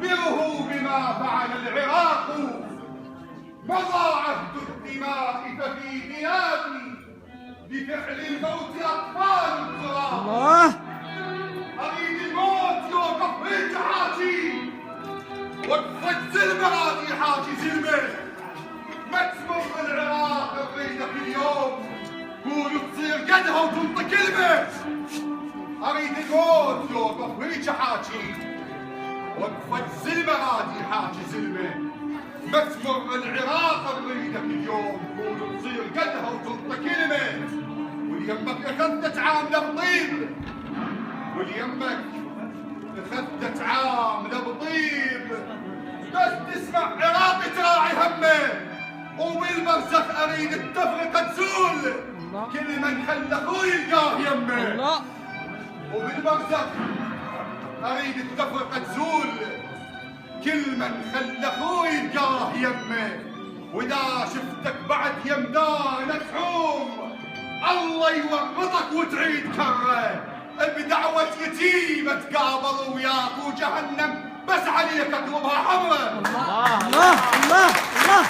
أخبره بما فعل العراق. مضى عهد الدماء ففي غيابي بفعل الموت أطفال التراب. أريد الموت يوقف في حاجي، وقفت زلمة راضي حاجي زلمة. ما تمر العراق أريدك اليوم، قول تصير قدها وتنطي كلمة. أريد الموت يوقف في حاجي، وقفت زلمة راضي حاجي زلمة. ما تمر العراق أريدك اليوم، قول تصير قدها وتنطي كلمة. واليمك أخذت عاملة بطيب، واليمك أخذت عاملة بطيب. بس تسمع عراقي تراعي همه، وبالبرزخ أريد التفرقة تزول. كل من خلى أخوي يلقاه يمه، وبالبرزخ أريد التفرقة تزول. كل من خلى أخوي يلقاه يمه. وإذا شفتك بعد يمدانك حوم، الله يورطك وتعيد كره. بدعوة يتيمة تقابل وياك، وجهنم بس عليك اطلبها حمرة. الله الله الله الله.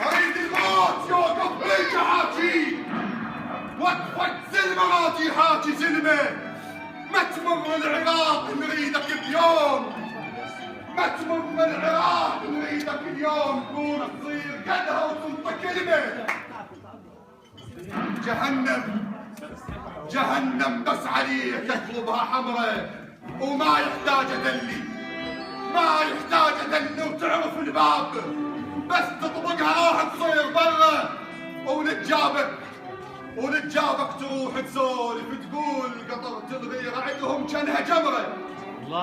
اريد الموت يوقف في حاجي، وقفت زلمة راضي حاجي زلمة. ما تمر العراق نريدك اليوم، ما تمر العراق نريدك اليوم. قول تصير قدها وتنطى كلمة. جهنم جهنم بس عليك اطلبها حمرة. وما يحتاج ادلي، ما يحتاج ادلي، وتعرف الباب. بس تطبقها راح تصير برا. ونتجابك تروح تسولف تقول قطرة الغيرة عندهم كانها جمرة. الله